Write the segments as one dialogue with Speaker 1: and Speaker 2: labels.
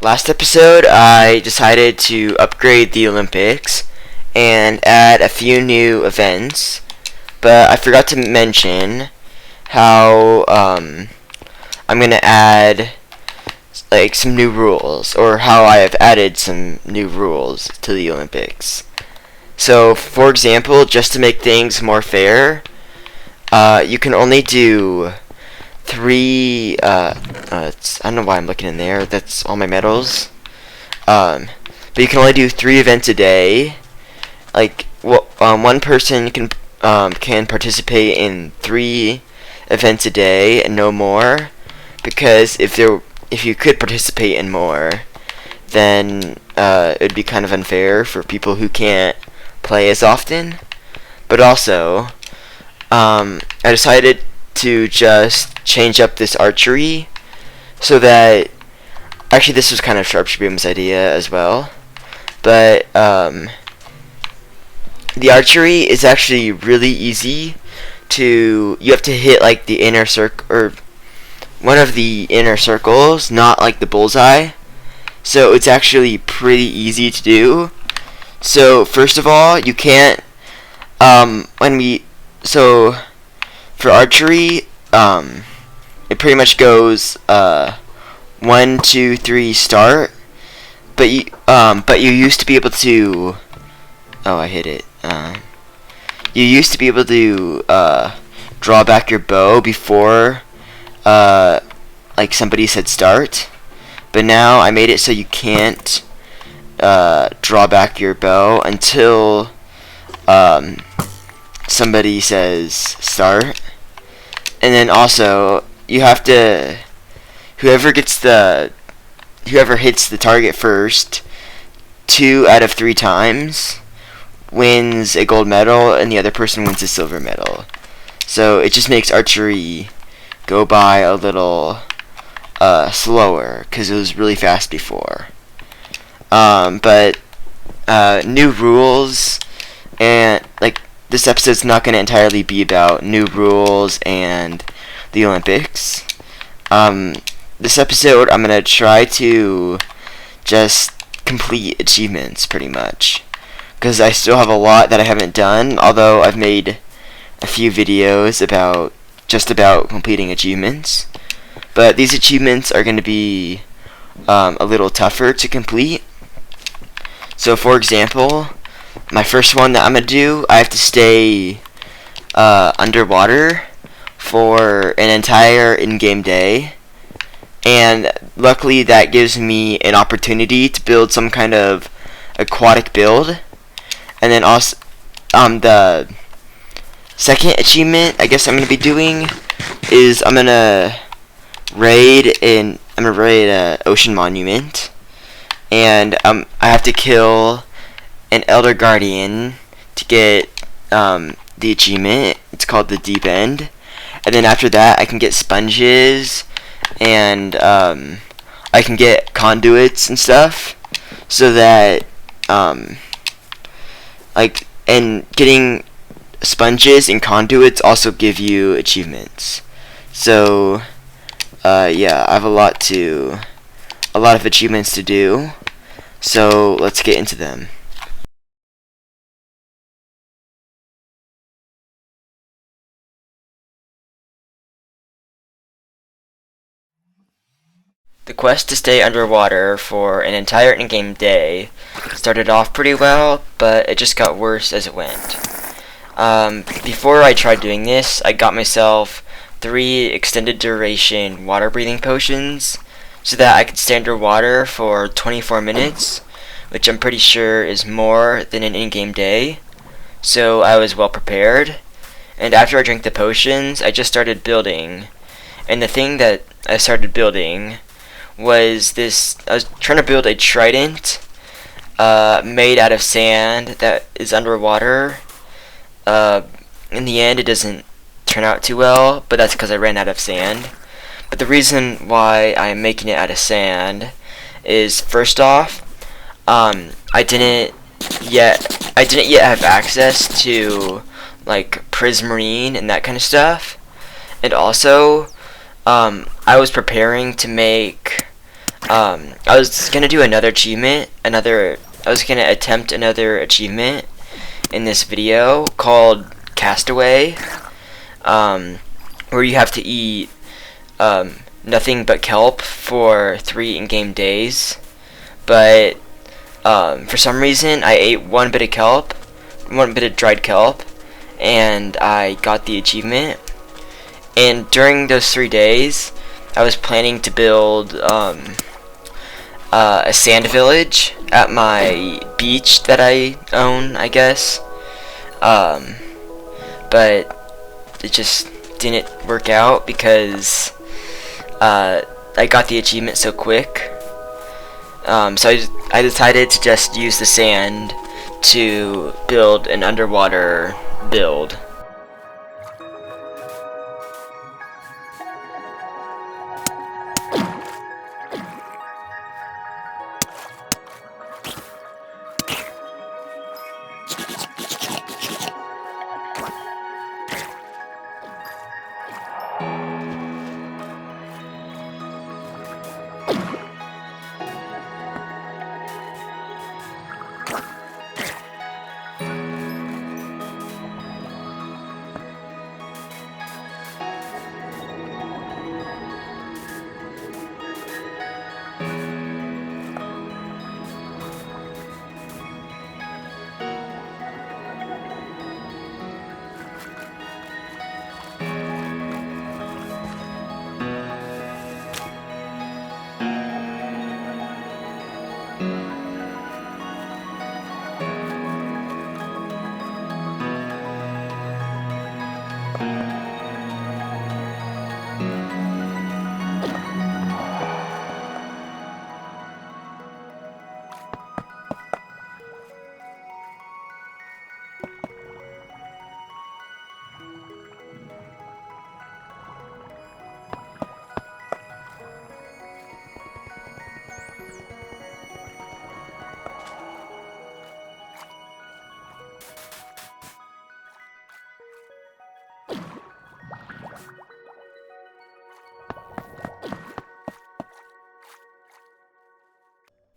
Speaker 1: Last episode, I decided to upgrade the Olympics and add a few new events, but I forgot to mention how I'm gonna add like some new rules, or how I have added some new rules to the Olympics. So, for example, just to make things more fair, you can only do three. I don't know why I'm looking in there. That's all my medals. But you can only do 3 events a day. Like, one person can participate in 3 events a day and no more. Because if you could participate in more, then it'd be kind of unfair for people who can't play as often. But also, I decided to just change up this archery so that actually this was kind of Sharpshooter's idea as well, but the archery is actually really easy to. You have to hit like the inner circle, or one of the inner circles, not like the bullseye. So it's actually pretty easy to do. So first of all, you can't for archery, it pretty much goes 1, 2, 3, start. But you used to be able to. Oh, I hit it. You used to be able to draw back your bow before like somebody said start. But now I made it so you can't draw back your bow until somebody says start. And then also you have to whoever hits the target first 2 out of 3 times wins a gold medal, and the other person wins a silver medal. So it just makes archery go by a little slower because it was really fast before. But new rules, and like this episode's not going to entirely be about new rules and the Olympics. This episode I'm going to try to just complete achievements pretty much, because I still have a lot that I haven't done, although I've made a few videos about completing achievements. But these achievements are going to be a little tougher to complete. So for example, my first one that I'm going to do, I have to stay underwater for an entire in-game day. And luckily that gives me an opportunity to build some kind of aquatic build. And then also, the second achievement I guess I'm going to be doing is I'm going to raid an ocean monument. And I have to kill an elder guardian to get the achievement. It's called the deep end. And then after that I can get sponges, and I can get conduits and stuff, so that and getting sponges and conduits also give you achievements. So yeah, I have a lot of achievements to do, so let's get into them. The quest to stay underwater for an entire in-game day started off pretty well, but it just got worse as it went. Before I tried doing this, I got myself 3 extended duration water breathing potions so that I could stay underwater for 24 minutes, which I'm pretty sure is more than an in-game day. So I was well prepared, and after I drank the potions, I just started building. And the thing that I started building was this. I was trying to build a trident made out of sand that is underwater. In the end, it doesn't turn out too well, but that's because I ran out of sand. But the reason why I'm making it out of sand is, first off, I didn't yet have access to like prismarine and that kind of stuff, and also I was preparing to make I was gonna do another achievement, I was gonna attempt another achievement in this video called Castaway, where you have to eat nothing but kelp for 3 in-game days. But for some reason, I ate one bit of dried kelp, and I got the achievement. And during those 3 days, I was planning to build a sand village at my beach that I own, I guess. But it just didn't work out because I got the achievement so quick. So I decided to just use the sand to build an underwater build.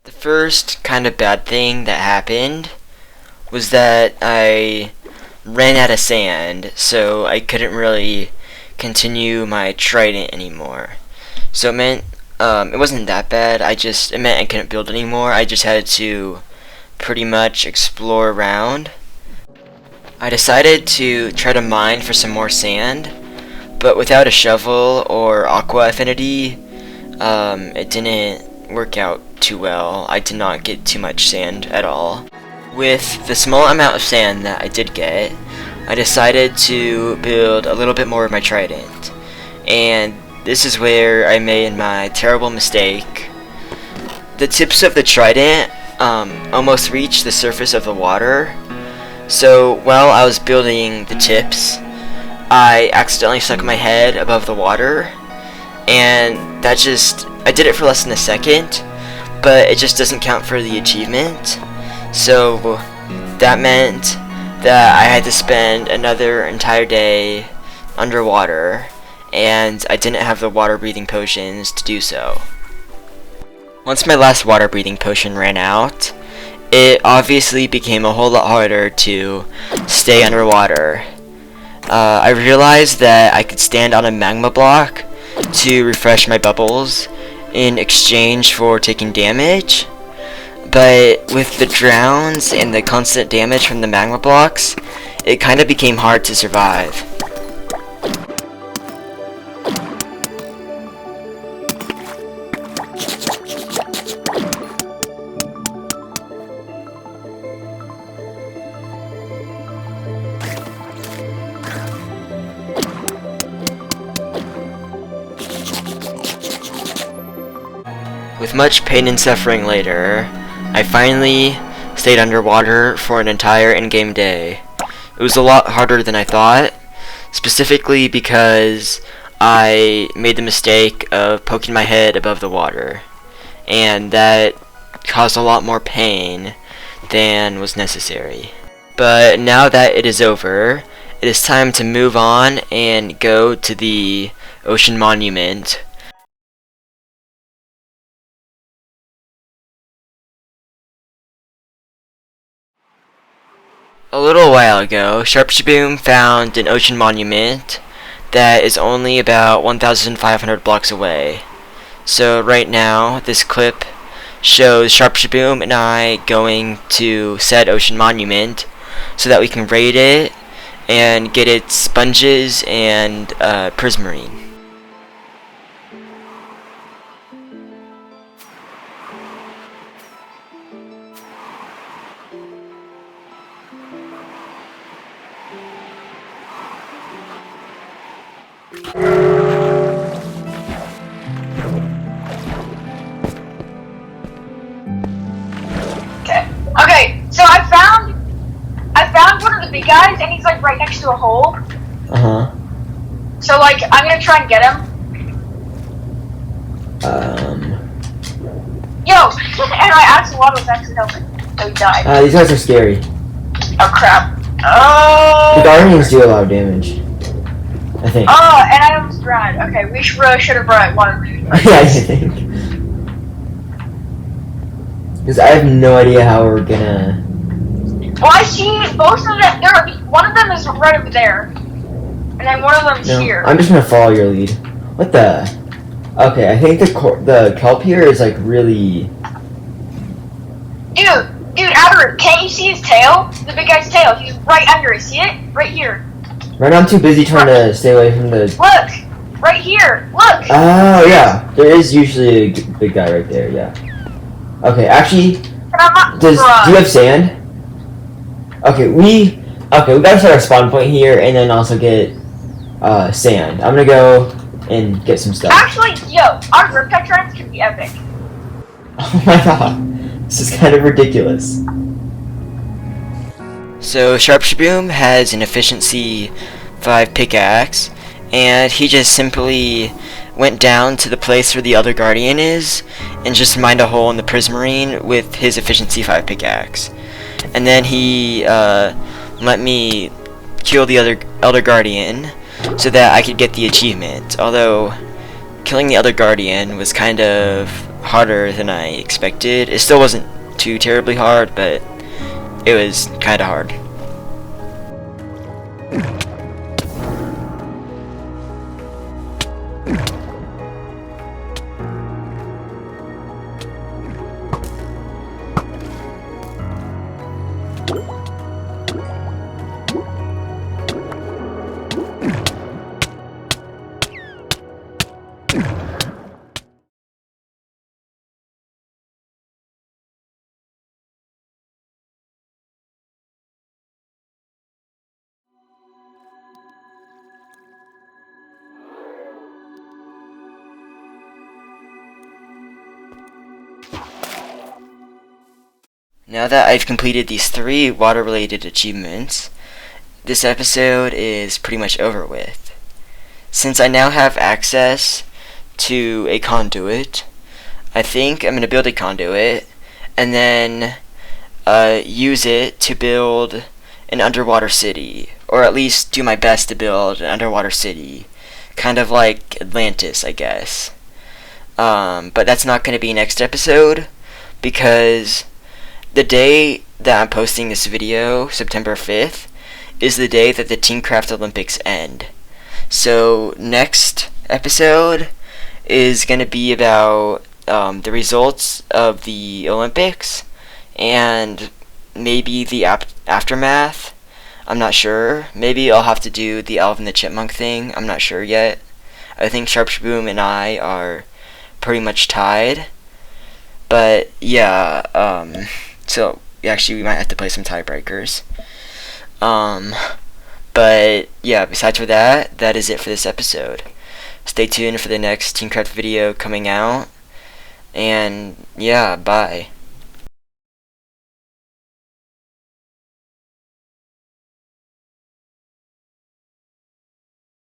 Speaker 1: The first kind of bad thing that happened was that I ran out of sand, so I couldn't really continue my trident anymore. So it meant it wasn't that bad. It meant I couldn't build anymore. I just had to pretty much explore around. I decided to try to mine for some more sand, but without a shovel or aqua affinity, it didn't work out too well. I did not get too much sand at all. With the small amount of sand that I did get, I decided to build a little bit more of my trident. And this is where I made my terrible mistake. The tips of the trident almost reached the surface of the water. So while I was building the tips, I accidentally stuck my head above the water, and I did it for less than a second, but it just doesn't count for the achievement. So that meant that I had to spend another entire day underwater, and I didn't have the water breathing potions to do so. Once my last water breathing potion ran out, it obviously became a whole lot harder to stay underwater. I realized that I could stand on a magma block to refresh my bubbles in exchange for taking damage, but with the drowns and the constant damage from the magma blocks, it kind of became hard to survive. With much pain and suffering later, I finally stayed underwater for an entire in-game day. It was a lot harder than I thought, specifically because I made the mistake of poking my head above the water, and that caused a lot more pain than was necessary. But now that it is over, it is time to move on and go to the ocean monument little while ago, Sharpshaboom found an ocean monument that is only about 1,500 blocks away. So right now, this clip shows Sharpshaboom and I going to said ocean monument so that we can raid it and get its sponges and prismarine.
Speaker 2: Okay, so I found one of the big guys, and he's like right next to a hole. So like I'm gonna try and get him. Yo, and my axolotl was accidentally, so he died.
Speaker 3: These guys are scary.
Speaker 2: Oh crap. Oh.
Speaker 3: The guardians do a lot of damage, I think.
Speaker 2: Oh, and I almost drowned. Okay, we really should have brought water.
Speaker 3: Yeah, I think. Because I have no idea how we're gonna...
Speaker 2: Well, I see both of them. One of them is right over there. And then one of them's here.
Speaker 3: I'm just gonna follow your lead. What the... Okay, I think the kelp here is like really...
Speaker 2: Dude, Adder, can't you see his tail? The big guy's tail. He's right under it. See it? Right here.
Speaker 3: Right now I'm too busy trying to stay away from the...
Speaker 2: Look! Right here! Look!
Speaker 3: Oh, yeah. There is usually a big guy right there, yeah. Okay, actually, do you have sand? Okay, we gotta set our spawn point here and then also get sand. I'm gonna go and get some stuff.
Speaker 2: Actually, yo, our riptide trends can be epic.
Speaker 3: Oh my god, this is kind of ridiculous.
Speaker 1: So Sharpshaboom has an efficiency 5 pickaxe, and he just simply went down to the place where the other guardian is and just mined a hole in the prismarine with his efficiency 5 pickaxe. And then he let me kill the other guardian so that I could get the achievement. Although killing the other guardian was kind of harder than I expected. It still wasn't too terribly hard, but it was kind of hard. Now that I've completed these 3 water-related achievements, this episode is pretty much over with. Since I now have access to a conduit, I think I'm going to build a conduit and then use it to build an underwater city, or at least do my best to build an underwater city, kind of like Atlantis, I guess. But that's not going to be next episode, because the day that I'm posting this video, September 5th, is the day that the Teencraft Olympics end. So next episode is going to be about the results of the Olympics and maybe the aftermath. I'm not sure. Maybe I'll have to do the Alvin the Chipmunk thing. I'm not sure yet. I think Sharpshaboom and I are pretty much tied. But yeah, so actually we might have to play some tiebreakers. But yeah, besides for that, that is it for this episode. Stay tuned for the next Teencraft video coming out. And yeah, bye.